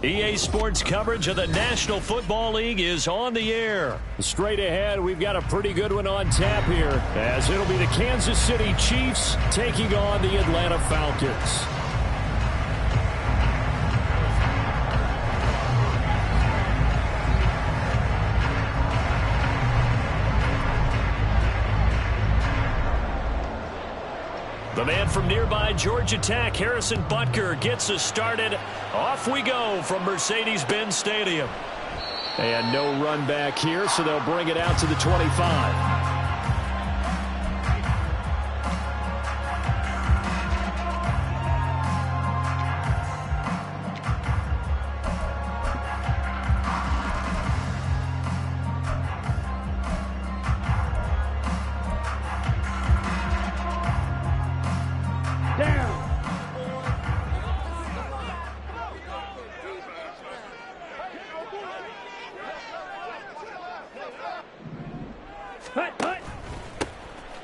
EA Sports coverage of the National Football League is on the air. Straight ahead, we've got a pretty good one on tap here, as it'll be the Kansas City Chiefs taking on the Atlanta Falcons. The man from nearby Georgia Tech, Harrison Butker, gets us started. Off we go from Mercedes-Benz Stadium. And no run back here, so they'll bring it out to the 25.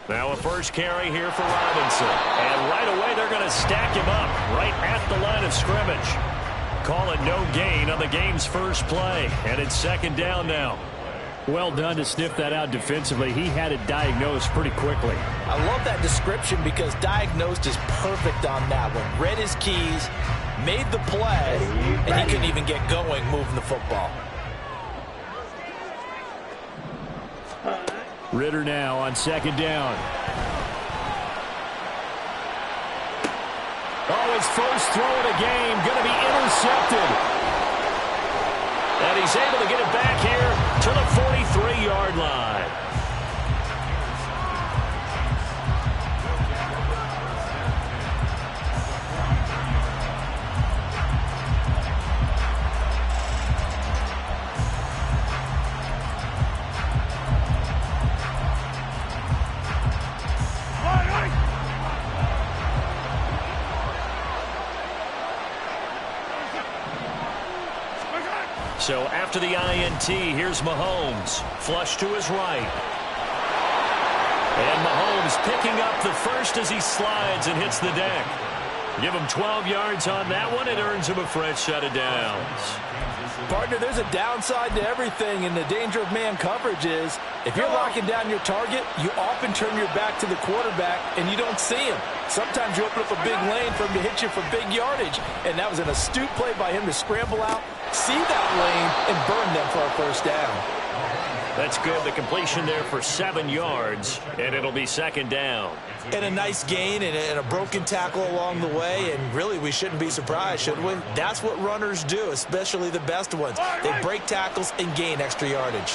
Now a first carry here for Robinson. And right away they're going to stack him up right at the line of scrimmage. Call it no gain on the game's first play. And it's second down now. Well done to sniff that out defensively. He had it diagnosed pretty quickly. I love that description because diagnosed is perfect on that one. Read his keys, made the play, and he couldn't even get going moving the football. Ritter now on second down. Oh, his first throw of the game going to be intercepted. And he's able to get it back here to the 43-yard line. So after the INT, here's Mahomes. Flush to his right. And Mahomes picking up the first as he slides and hits the deck. Give him 12 yards on that one. It earns him a fresh set of downs. Partner, there's a downside to everything, and the danger of man coverage is if you're locking down your target, you often turn your back to the quarterback and you don't see him. Sometimes you open up a big lane for him to hit you for big yardage, and that was an astute play by him to scramble out, see that lane, and burn them for a first down. That's good. The completion there for 7 yards, and it'll be second down. And a nice gain and a broken tackle along the way, and really we shouldn't be surprised, should we? That's what runners do, especially the best ones. They break tackles and gain extra yardage.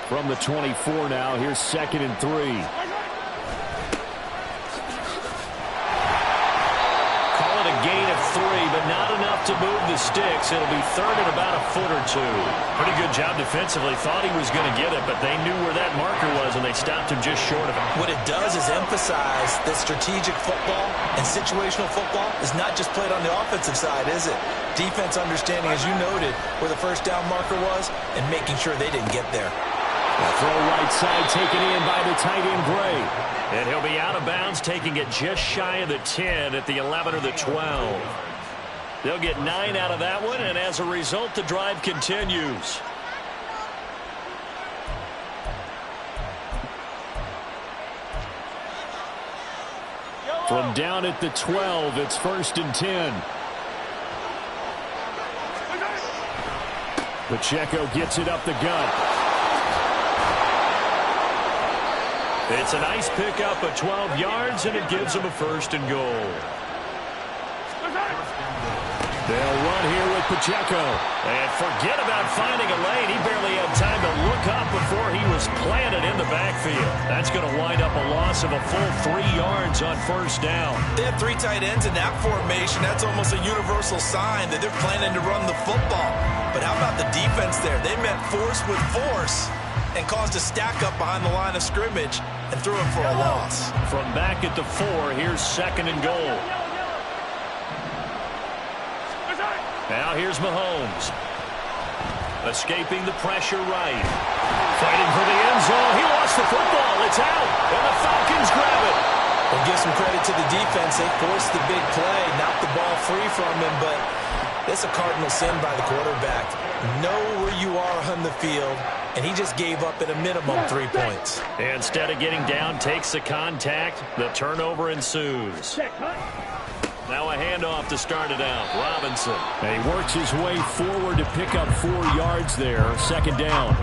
From the 24 now, here's 2nd and 3. Call it a gain of 3, but not enough to move the sticks. It'll be third and about a foot or two. Pretty good job defensively. Thought he was going to get it, but they knew where that marker was, and they stopped him just short of it. What it does is emphasize that strategic football and situational football is not just played on the offensive side, is it? Defense understanding, as you noted, where the first down marker was and making sure they didn't get there. The throw right side taken in by the tight end Gray. And he'll be out of bounds, taking it just shy of the 10 at the 11 or the 12. They'll get 9 out of that one, and as a result, the drive continues. From down at the 12, it's 1st and 10. Pacheco gets it up the gut. It's a nice pickup of 12 yards, and it gives him a 1st and goal. They'll run here with Pacheco. And forget about finding a lane. He barely had time to look up before he was planted in the backfield. That's going to wind up a loss of a full 3 yards on 1st down. They have 3 tight ends in that formation. That's almost a universal sign that they're planning to run the football. But how about the defense there? They met force with force and caused a stack up behind the line of scrimmage and threw him for a loss. From back at the 4, here's 2nd and goal. Now here's Mahomes. Escaping the pressure right. Fighting for the end zone. He lost the football. It's out. And the Falcons grab it. We'll give some credit to the defense. They forced the big play, knocked the ball free from him, but This is a cardinal sin by the quarterback. Know where you are on the field, and he just gave up at a minimum 3 points. Instead of getting down, takes the contact. The turnover ensues. Now a handoff to start it out. Robinson. And he works his way forward to pick up 4 yards there. Second down.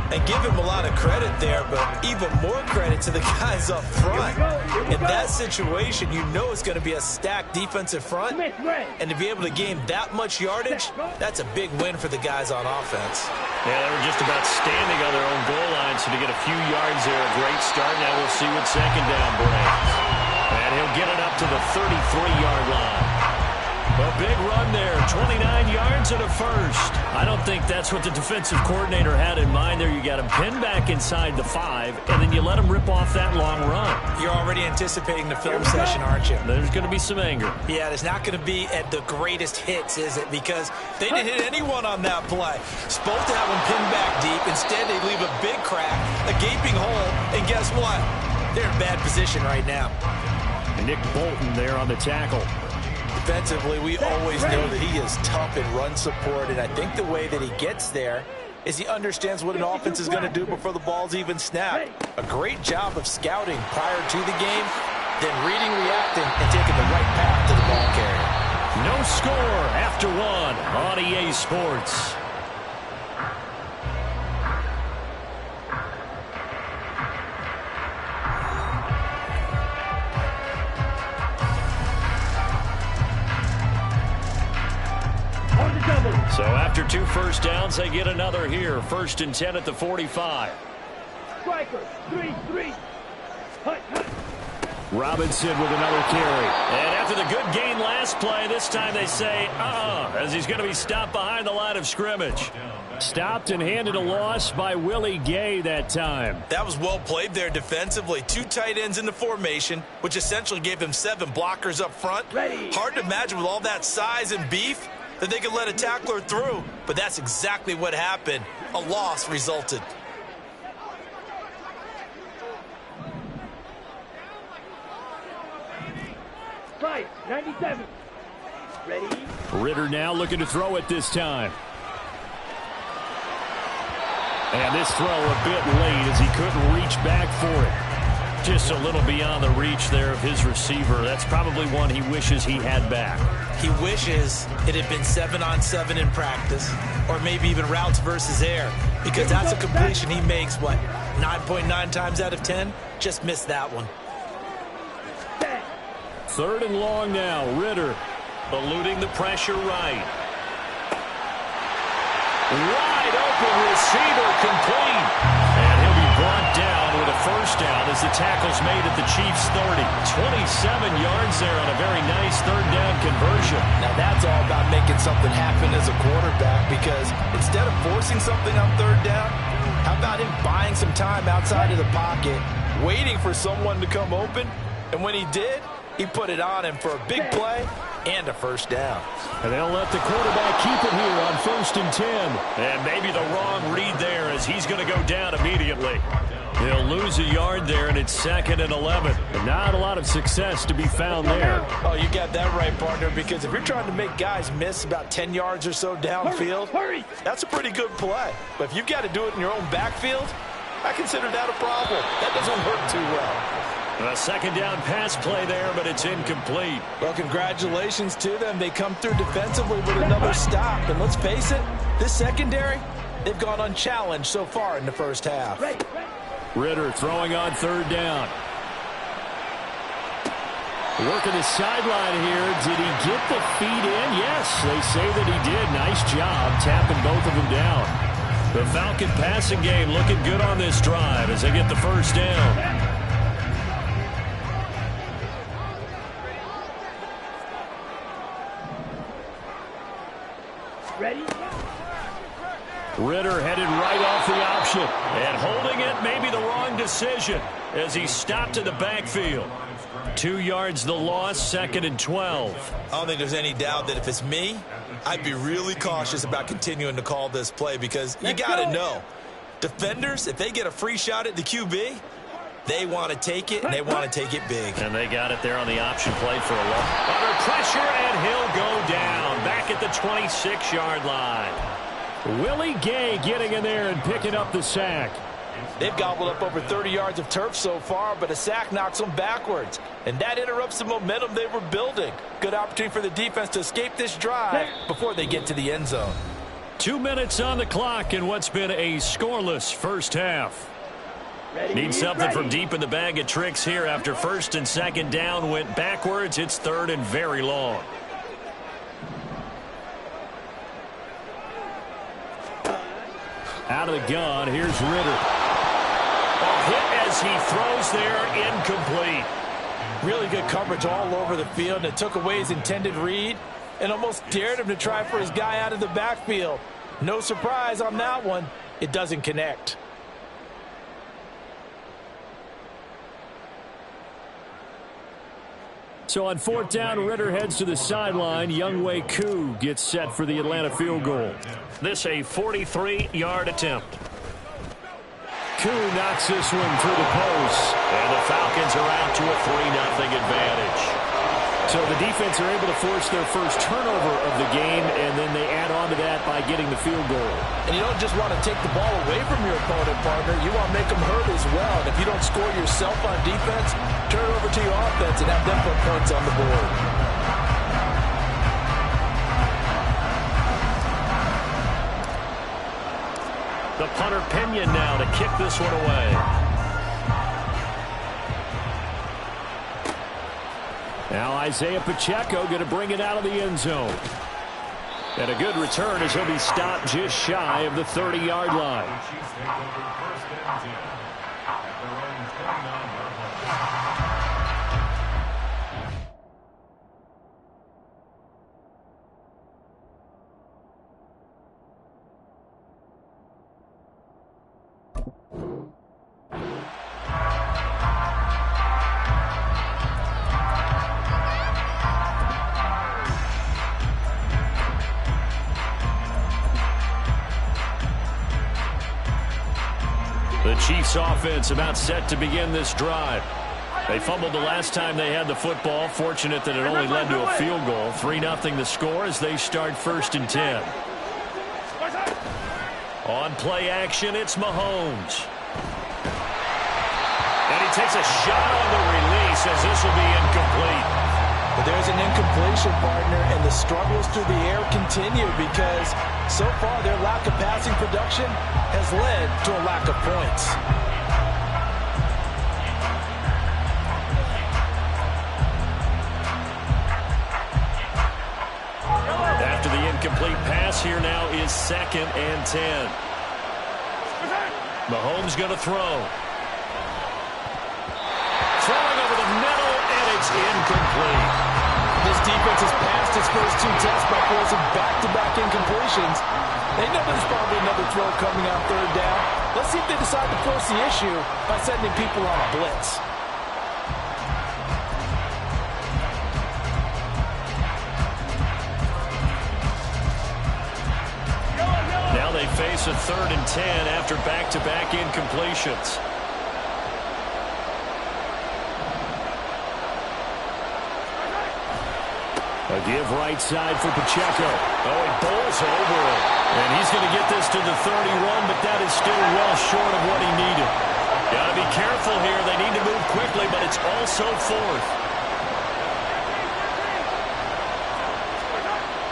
And give him a lot of credit there, but even more credit to the guys up front. In that situation, you know it's going to be a stacked defensive front. And to be able to gain that much yardage, that's a big win for the guys on offense. Yeah, they were just about standing on their own goal line, so to get a few yards there, a great start. Now we'll see what second down brings. And he'll get it up to the 33-yard line. A big run there, 29 yards and a first. I don't think that's what the defensive coordinator had in mind there. You got him pinned back inside the 5, and then you let him rip off that long run. You're already anticipating the film session, aren't you? There's going to be some anger. Yeah, there's not going to be at the greatest hits, is it? Because they didn't hit anyone on that play. Supposed to have him pinned back deep. Instead, they leave a big crack, a gaping hole, and guess what? They're in bad position right now. And Nick Bolton there on the tackle. Defensively, we always know that he is tough in run support, and I think the way that he gets there is he understands what an offense is going to do before the ball's even snapped. A great job of scouting prior to the game, then reading, reacting, and taking the right path to the ball carrier. No score after 1 on EA Sports. So after 2 first downs, they get another here. 1st and 10 at the 45. Striker, 3-3. Robinson with another carry. And after the good gain last play, this time they say, as he's going to be stopped behind the line of scrimmage. Stopped and handed a loss by Willie Gay that time. That was well played there defensively. 2 tight ends in the formation, which essentially gave him 7 blockers up front. Hard to imagine with all that size and beef that they could let a tackler through, but that's exactly what happened. A loss resulted. Right, 97. Ready? Ritter now looking to throw it this time. And this throw a bit late as he couldn't reach back for it. Just a little beyond the reach there of his receiver. That's probably one he wishes he had back. He wishes it had been 7-on-7 in practice, or maybe even routes versus air, because that's a completion he makes, 9.9 times out of 10? Just missed that one. 3rd and long now. Ritter eluding the pressure right. Wide open receiver complete. And he'll be brought down with a first down as the tackle's made at the Chiefs' 30. 27 yards there on a very nice 3rd down conversion. Now that's all about making something happen as a quarterback, because instead of forcing something on 3rd down, how about him buying some time outside of the pocket, waiting for someone to come open, and when he did, he put it on him for a big play and a first down. And they'll let the quarterback keep it here on 1st and 10. And maybe the wrong read there as he's going to go down immediately. He'll lose a yard there, and it's 2nd and 11. Not a lot of success to be found there. Oh, you got that right, partner, because if you're trying to make guys miss about 10 yards or so downfield, that's a pretty good play. But if you've got to do it in your own backfield, I consider that a problem. That doesn't work too well. A 2nd down pass play there, but it's incomplete. Well, congratulations to them. They come through defensively with another stop. And let's face it, this secondary, they've gone unchallenged so far in the first half. Ritter throwing on 3rd down. Working the sideline here. Did he get the feet in? Yes, they say that he did. Nice job tapping both of them down. The Falcon passing game looking good on this drive as they get the first down. Ready? Ritter headed right off the option. And holding it may be the wrong decision as he stopped in the backfield. 2 yards the loss, 2nd and 12. I don't think there's any doubt that if it's me, I'd be really cautious about continuing to call this play, because you got to know, defenders, if they get a free shot at the QB, They want to take it, and they want to take it big. And they got it there on the option play for a long. Under pressure, and he'll go down. Back at the 26-yard line. Willie Gay getting in there and picking up the sack. They've gobbled up over 30 yards of turf so far, but a sack knocks them backwards. And that interrupts the momentum they were building. Good opportunity for the defense to escape this drive before they get to the end zone. 2 minutes on the clock in what's been a scoreless first half. Need something from deep in the bag of tricks here after first and second down went backwards. It's third and very long. Out of the gun, here's Ritter. Hit as he throws there, incomplete. Really good coverage all over the field, and it took away his intended read and almost dared him to try for his guy out of the backfield. No surprise on that one. It doesn't connect. So on fourth down, Ritter heads to the sideline. Younghoe Koo gets set for the Atlanta field goal. This a 43-yard attempt. Koo knocks this one through the post. And the Falcons are out to a 3-0 advantage. So the defense are able to force their first turnover of the game, and then they add on to that by getting the field goal. And you don't just want to take the ball away from your opponent, partner. You want to make them hurt as well. And if you don't score yourself on defense, turn it over to your offense and have them put points on the board. The punter Pinion now to kick this one away. Now Isaiah Pacheco going to bring it out of the end zone. And a good return as he'll be stopped just shy of the 30-yard line. The Chiefs offense about set to begin this drive. They fumbled the last time they had the football. Fortunate that it only led to a field goal. 3-0 the score as they start first and 10. On play action, it's Mahomes. And he takes a shot on the release as this will be incomplete. But there's an incompletion, partner, and the struggles through the air continue because so far their lack of passing production has led to a lack of points. After the incomplete pass, here now is 2nd and 10. Mahomes going to throw. Throwing over the middle, and it's incomplete. This defense has passed its first 2 tests by forcing back-to-back incompletions. They know there's probably another throw coming on 3rd down. Let's see if they decide to force the issue by sending people on a blitz. Now they face a 3rd and 10 after back-to-back incompletions. A give right side for Pacheco. Oh, he bowls over it. And he's going to get this to the 31, but that is still well short of what he needed. Got to be careful here. They need to move quickly, but it's also 4th.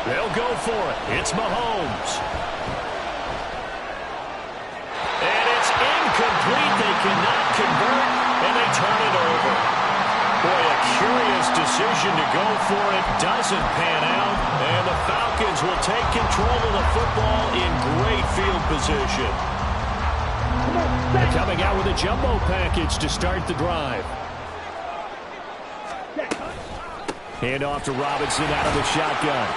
They'll go for it. It's Mahomes. And it's incomplete. They cannot convert, and they turn it over. Boy, a curious decision to go for it. Doesn't pan out. And the Falcons will take control of the football in great field position. They're coming out with a jumbo package to start the drive. Hand off to Robinson out of the shotgun.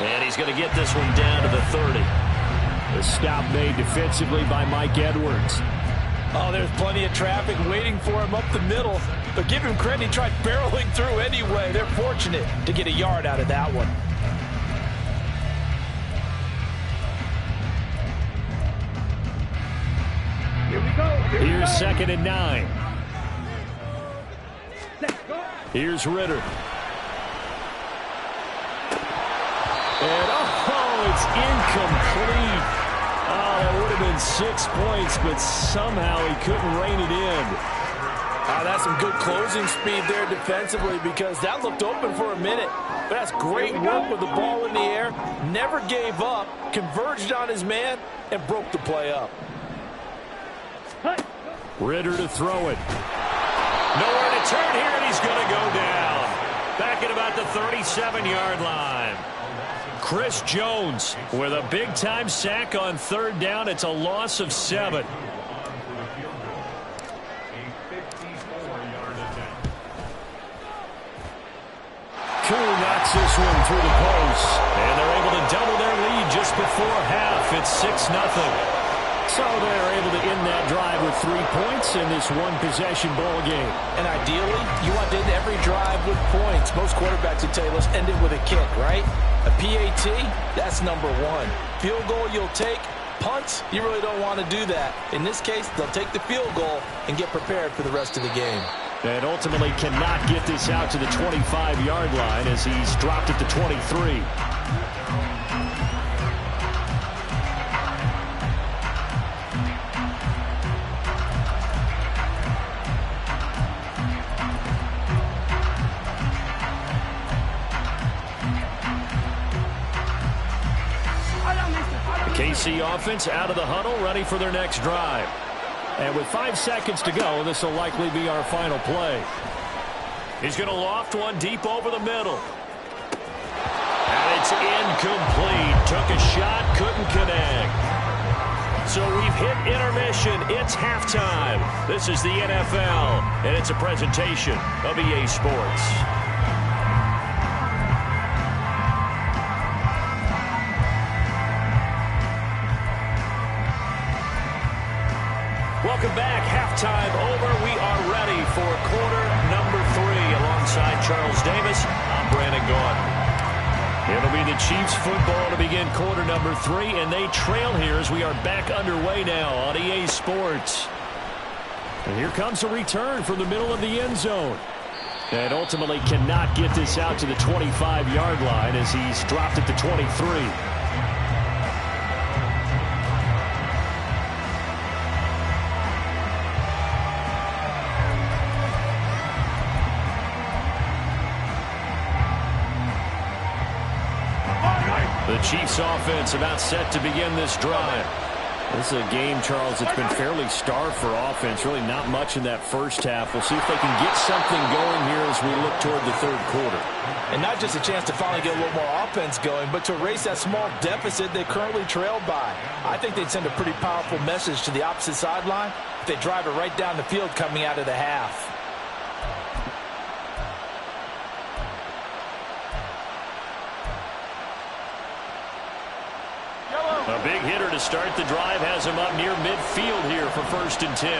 And he's going to get this one down to the 30. The stop made defensively by Mike Edwards. Oh, there's plenty of traffic waiting for him up the middle. But give him credit, he tried barreling through anyway. They're fortunate to get a yard out of that one. Here we go. Here's 2nd and 9. Here's Ritter. And, oh, it's incomplete. Oh, that would have been 6 points, but somehow he couldn't rein it in. That's some good closing speed there defensively because that looked open for a minute. But that's great work with the ball in the air. Never gave up, converged on his man, and broke the play up. Ritter to throw it. Nowhere to turn here, and he's going to go down. Back at about the 37-yard line. Chris Jones with a big-time sack on third down. It's a loss of 7. Koo knocks this one through the post. And they're able to double their lead just before half. It's 6-0. So they're able to end that drive with 3 points in this one-possession ball game. And ideally, you want to end every drive with points. Most quarterbacks would tell you, let's end it with a kick, right? A PAT, that's number 1. Field goal you'll take. Punts, you really don't want to do that. In this case, they'll take the field goal and get prepared for the rest of the game. And ultimately cannot get this out to the 25-yard line as he's dropped it to 23. KC offense out of the huddle, ready for their next drive. And with 5 seconds to go, this will likely be our final play. He's going to loft one deep over the middle. And it's incomplete. Took a shot, couldn't connect. So we've hit intermission. It's halftime. This is the NFL, and it's a presentation of EA Sports. Welcome back. Halftime over. We are ready for quarter number 3. Alongside Charles Davis, I'm Brandon Gaudin. It'll be the Chiefs football to begin quarter number 3, and they trail here as we are back underway now on EA Sports. And here comes a return from the middle of the end zone. And ultimately cannot get this out to the 25-yard line as he's dropped it to 23. The Chiefs offense about set to begin this drive. This is a game, Charles, that's been fairly starved for offense. Really not much in that first half. We'll see if they can get something going here as we look toward the third quarter. And not just a chance to finally get a little more offense going, but to erase that small deficit they currently trailed by. I think they'd send a pretty powerful message to the opposite sideline if they drive it right down the field coming out of the half. A big hitter to start the drive has him up near midfield here for 1st and 10.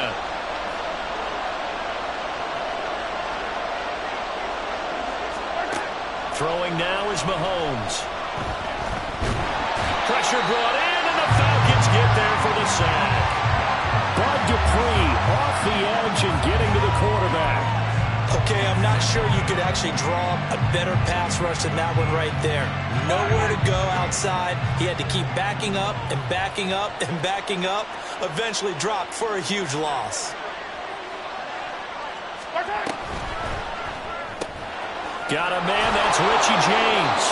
Throwing now is Mahomes. Pressure brought in, and the Falcons get there for the sack. Bud Dupree off the edge and getting to the quarterback. Okay, I'm not sure you could actually draw a better pass rush than that one right there. Nowhere to go outside. He had to keep backing up and backing up and backing up. Eventually dropped for a huge loss. Got a man, that's Richie James.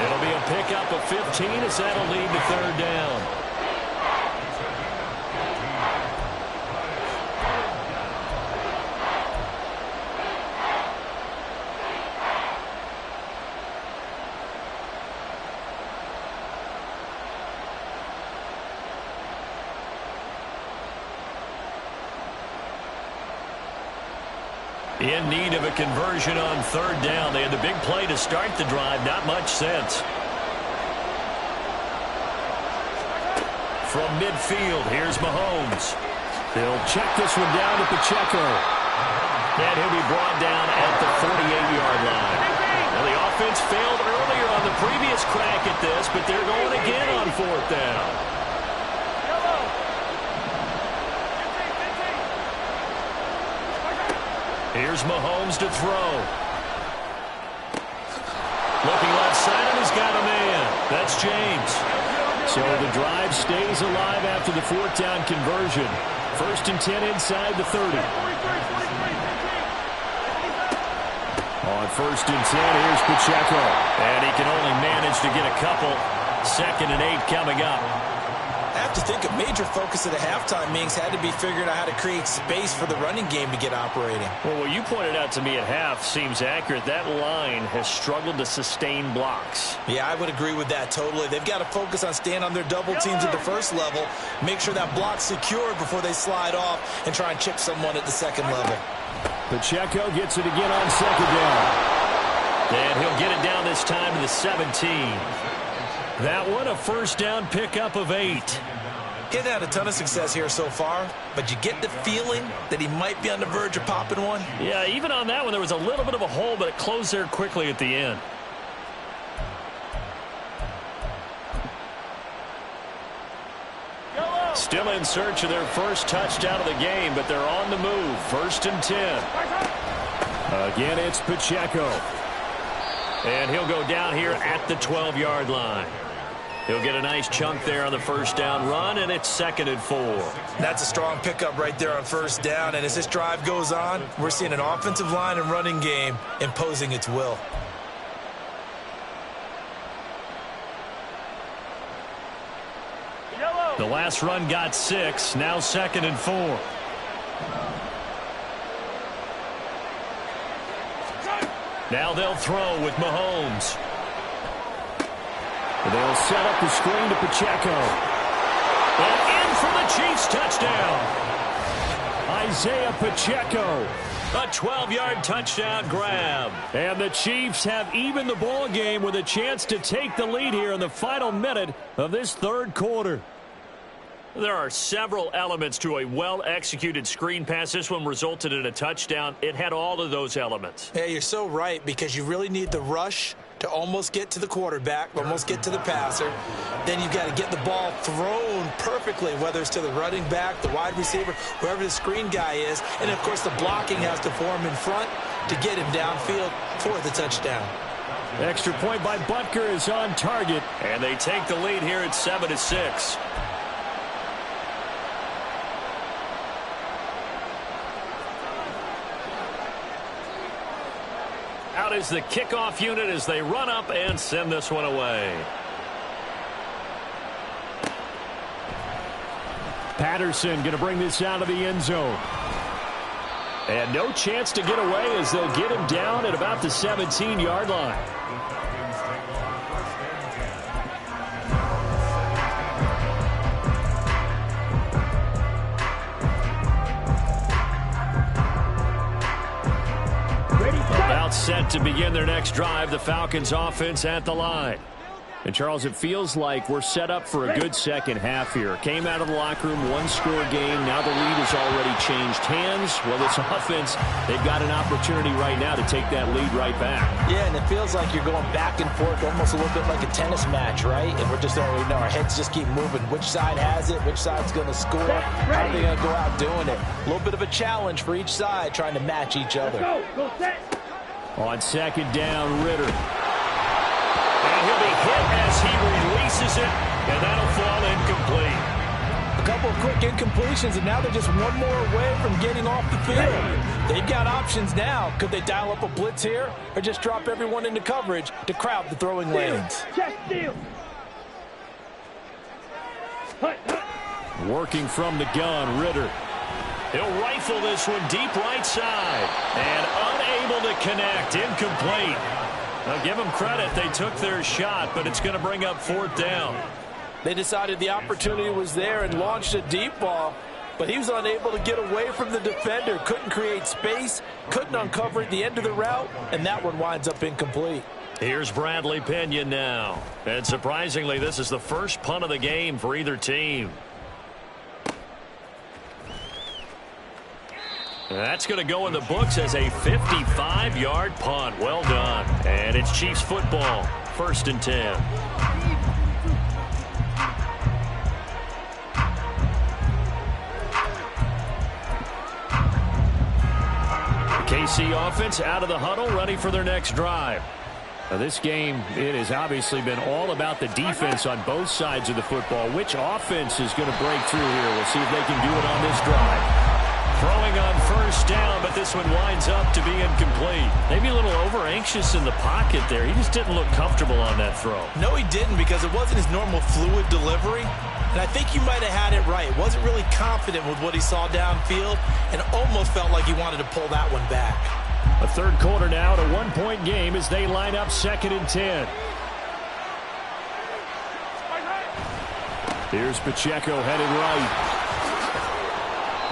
It'll be a pickup of 15 as that'll lead to 3rd down. In need of a conversion on 3rd down. They had the big play to start the drive. Not much sense. From midfield, here's Mahomes. They'll check this one down to Pacheco. And he'll be brought down at the 48-yard line. Now, the offense failed earlier on the previous crack at this, but they're going again on 4th down. Here's Mahomes to throw. Looking left side, and he's got a man. That's James. So the drive stays alive after the fourth down conversion. 1st and 10 inside the 30. On 1st and 10, here's Pacheco. And he can only manage to get a couple. 2nd and 8 coming up. I have to think a major focus at the halftime meetings had to be figuring out how to create space for the running game to get operating. Well, what you pointed out to me at half seems accurate. That line has struggled to sustain blocks. Yeah, I would agree with that totally. They've got to focus on staying on their double teams at the first level, make sure that block's secured before they slide off and try and chip someone at the second level. Pacheco gets it again on 2nd down. And he'll get it down this time to the 17. That one a 1st down pickup of 8. He hasn't had a ton of success here so far, but you get the feeling that he might be on the verge of popping one. Yeah, even on that one, there was a little bit of a hole, but it closed there quickly at the end. Still in search of their first touchdown of the game, but they're on the move. 1st and 10. Again, it's Pacheco. And he'll go down here at the 12-yard line. He'll get a nice chunk there on the 1st down run, and it's 2nd and 4. That's a strong pickup right there on 1st down, and as this drive goes on, we're seeing an offensive line and running game imposing its will. The last run got 6, now 2nd and 4. Now they'll throw with Mahomes. They'll set up the screen to Pacheco. And in for the Chiefs touchdown. Isaiah Pacheco. A 12-yard touchdown grab. And the Chiefs have evened the ball game with a chance to take the lead here in the final minute of this 3rd quarter. There are several elements to a well-executed screen pass. This one resulted in a touchdown. It had all of those elements. Yeah, you're so right, because you really need the rush to almost get to the quarterback, almost get to the passer. Then you've got to get the ball thrown perfectly, whether it's to the running back, the wide receiver, wherever the screen guy is. And, of course, the blocking has to form in front to get him downfield for the touchdown. Extra point by Butker is on target. And they take the lead here at 7-6. Out is the kickoff unit as they run up and send this one away. Patterson going to bring this out of the end zone. And no chance to get away as they'll get him down at about the 17-yard line. About set to begin their next drive, the Falcons offense at the line. And, Charles, it feels like we're set up for a good second half here. Came out of the locker room, one-score game. Now the lead has already changed hands. Well, this offense, they've got an opportunity right now to take that lead right back. Yeah, and it feels like you're going back and forth, almost a little bit like a tennis match, right? And we're just already know our heads just keep moving. Which side has it? Which side's going to score? How are they going to go out doing it? A little bit of a challenge for each side, trying to match each other. Go set. On 2nd down, Ritter. And he'll be hit as he releases it, and that'll fall incomplete. A couple of quick incompletions, and now they're just one more away from getting off the field. They've got options now. Could they dial up a blitz here or just drop everyone into coverage to crowd the throwing lanes? Check steal. Working from the gun, Ritter. He'll rifle this one deep right side. And unable to connect. Incomplete. Now give them credit. They took their shot, but it's going to bring up 4th down. They decided the opportunity was there and launched a deep ball, but he was unable to get away from the defender. Couldn't create space, couldn't uncover at the end of the route, and that one winds up incomplete. Here's Bradley Pinion now. And surprisingly, this is the first punt of the game for either team. That's going to go in the books as a 55-yard punt. Well done. And it's Chiefs football. 1st and 10. KC offense out of the huddle, ready for their next drive. Now this game, it has obviously been all about the defense on both sides of the football. Which offense is going to break through here? We'll see if they can do it on this drive. Throwing on first down, but this one winds up to be incomplete. Maybe a little over-anxious in the pocket there. He just didn't look comfortable on that throw. No, he didn't, because it wasn't his normal fluid delivery. And I think you might have had it right. Wasn't really confident with what he saw downfield and almost felt like he wanted to pull that one back. A third quarter now, a one-point game as they line up 2nd and 10. Here's Pacheco headed right.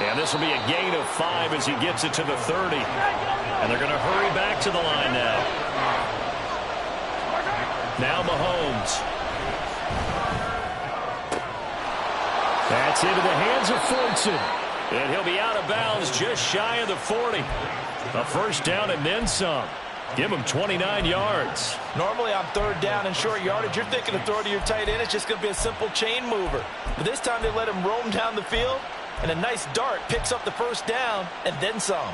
And this will be a gain of 5 as he gets it to the 30. And they're going to hurry back to the line now. Now Mahomes. That's into the hands of Fortson. And he'll be out of bounds just shy of the 40. A first down and then some. Give him 29 yards. Normally on third down and short yardage, you're thinking to throw to your tight end. It's just going to be a simple chain mover. But this time they let him roam down the field. And a nice dart picks up the first down and then some.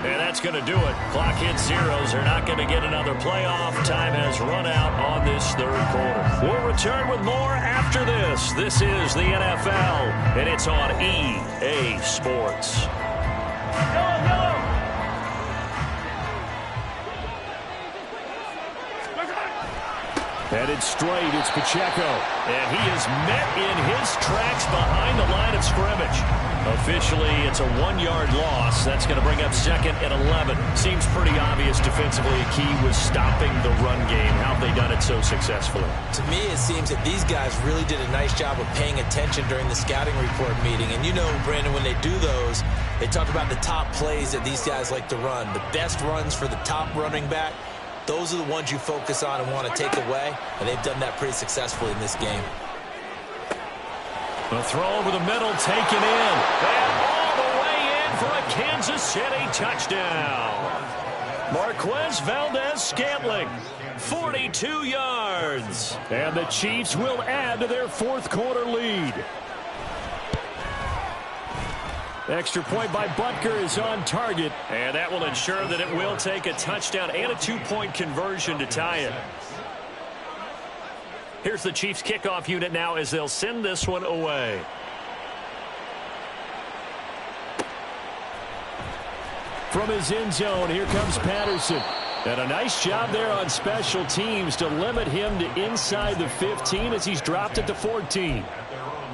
And that's going to do it. Clock hits zeros. They're not going to get another playoff. Time has run out on this third quarter. We'll return with more after this. This is the NFL, and it's on EA Sports. Headed straight, it's Pacheco. And he is met in his tracks behind the line of scrimmage. Officially, it's a 1-yard loss. That's going to bring up 2nd and 11. Seems pretty obvious defensively. A key was stopping the run game. How have they done it so successfully? To me, it seems that these guys really did a nice job of paying attention during the scouting report meeting. And you know, Brandon, when they do those, they talk about the top plays that these guys like to run. The best runs for the top running back. Those are the ones you focus on and want to take away, and they've done that pretty successfully in this game. The throw over the middle, taken in. And all the way in for a Kansas City touchdown. Marquez Valdez-Scantling, 42 yards. And the Chiefs will add to their fourth quarter lead. Extra point by Butker is on target. And that will ensure that it will take a touchdown and a 2-point conversion to tie it. Here's the Chiefs kickoff unit now as they'll send this one away. From his end zone, here comes Patterson. And a nice job there on special teams to limit him to inside the 15 as he's dropped at the 14.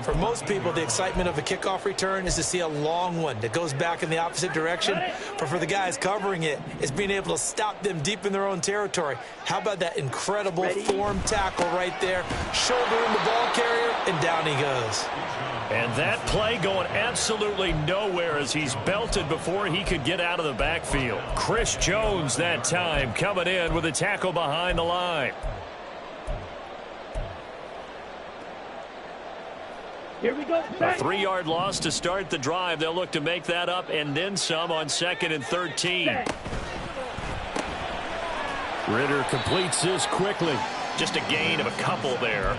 For most people, the excitement of a kickoff return is to see a long one that goes back in the opposite direction. But for the guys covering it, it's being able to stop them deep in their own territory. How about that incredible form tackle right there? Shoulder in the ball carrier, and down he goes. And that play going absolutely nowhere as he's belted before he could get out of the backfield. Chris Jones that time coming in with a tackle behind the line. Here we go. A 3-yard loss to start the drive. They'll look to make that up and then some on 2nd and 13. Ritter completes this quickly. Just a gain of a couple there.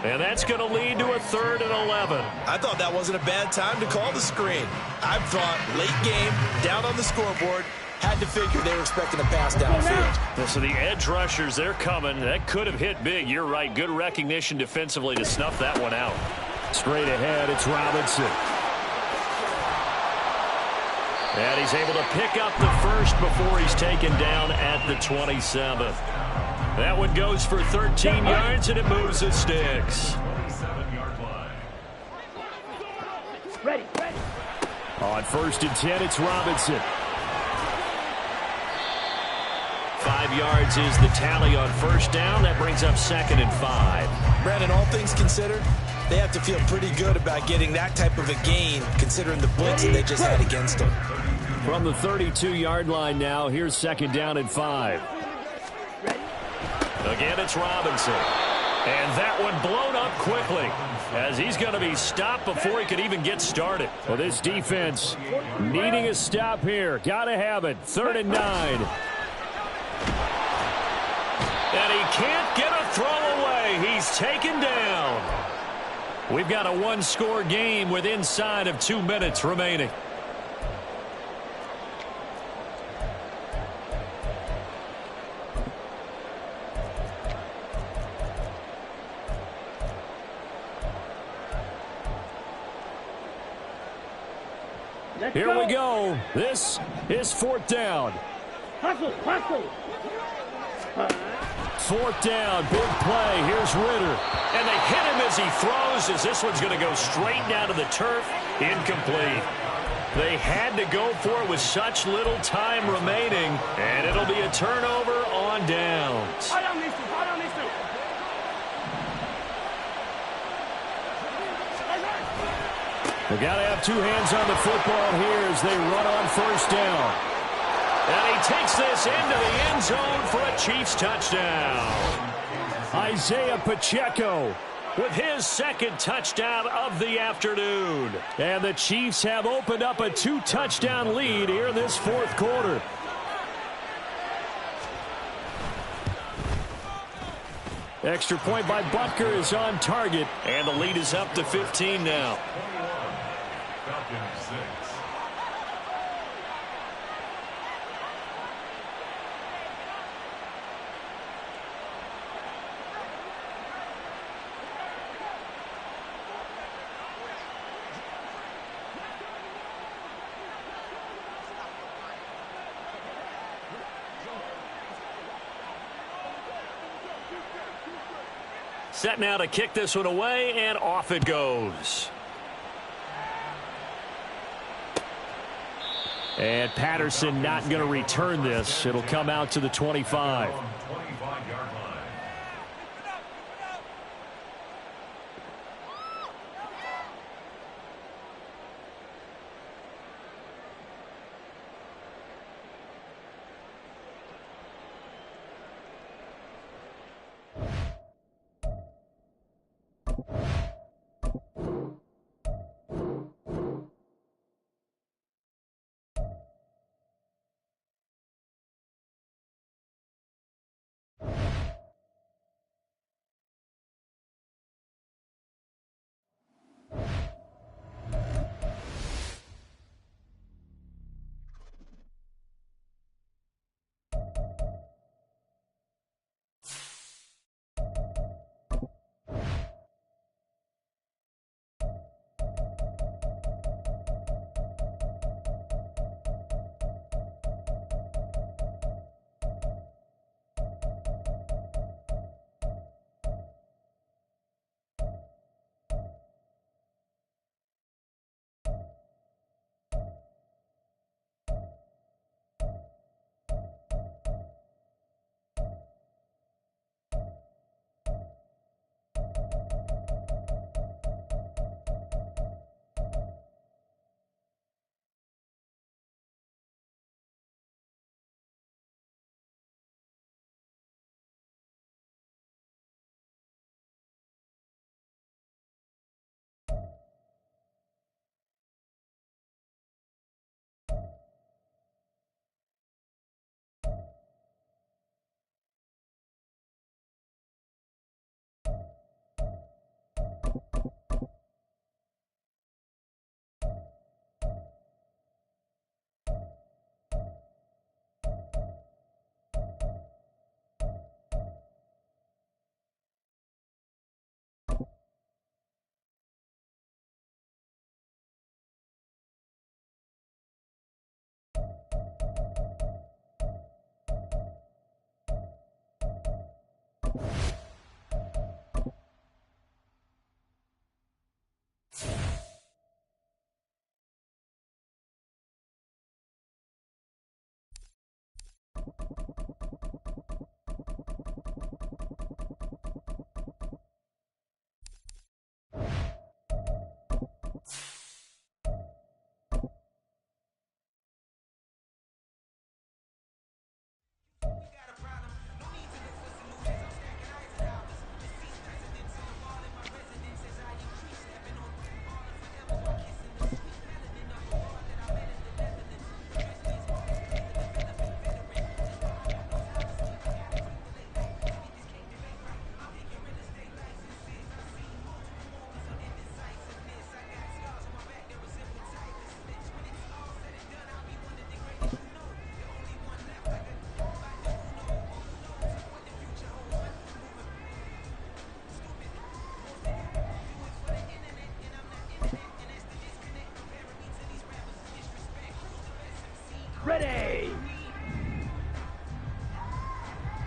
And that's going to lead to a 3rd and 11. I thought that wasn't a bad time to call the screen. I thought late game, down on the scoreboard, had to figure they were expecting a pass downfield. So the edge rushers, they're coming. That could have hit big. You're right. Good recognition defensively to snuff that one out. Straight ahead, it's Robinson. And he's able to pick up the first before he's taken down at the 27th. That one goes for 13 yards, and it moves the sticks. Ready. On 1st and 10, it's Robinson. 5 yards is the tally on first down. That brings up 2nd and 5. Brandon, all things considered, they have to feel pretty good about getting that type of a gain, considering the blitz that they just had against them. From the 32-yard line now, here's 2nd down and 5. Again, it's Robinson. And that one blown up quickly as he's going to be stopped before he could even get started. Well, this defense needing a stop here. Got to have it. 3rd and 9. And he can't get a throw away. He's taken down. We've got a 1-score game with inside of 2 minutes remaining. Here we go. This is fourth down. Hustle, hustle. Fourth down, big play. Here's Ritter. And they hit him as he throws, as this one's going to go straight down to the turf. Incomplete. They had to go for it with such little time remaining, and it'll be a turnover on downs. They got to have two hands on the football here as they run on first down. And he takes this into the end zone for a Chiefs touchdown. Isaiah Pacheco with his second touchdown of the afternoon. And the Chiefs have opened up a 2-touchdown lead here in this fourth quarter. Extra point by Butker is on target. And the lead is up to 15 now. Set now to kick this one away, and off it goes. And Patterson not going to return this. It'll come out to the 25.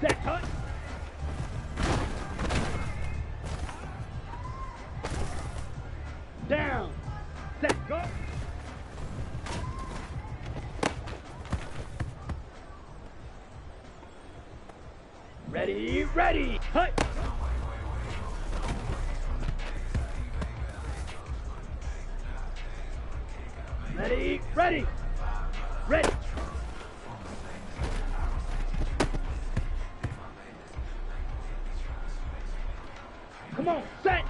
Set, cut. Down. Set, go. Ready, ready, cut. Ready, ready, ready. Come on, set.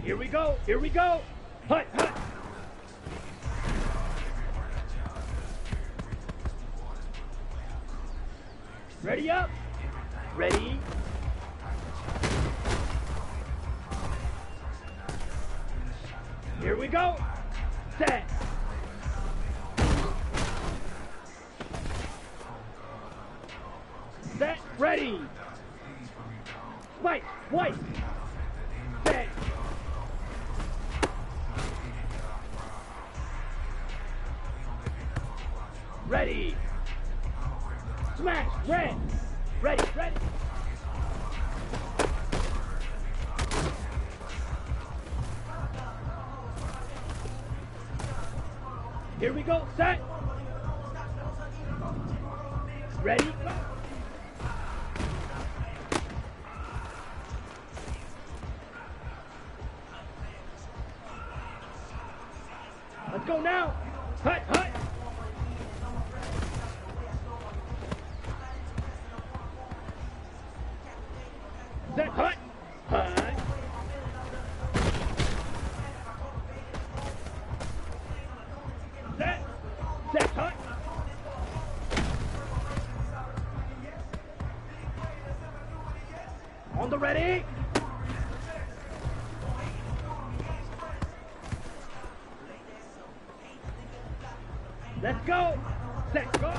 Here we go, here we go. Hut, hut. Ready up, ready. Here we go, set. Set, ready. Spike, white. Set. Ready. Smash, red. Ready, ready. Here we go, set. Ready, go. Let's go now. Hut, hut. Set, hut, hut. Set, set, hut. On the ready. Let's go. Set, go.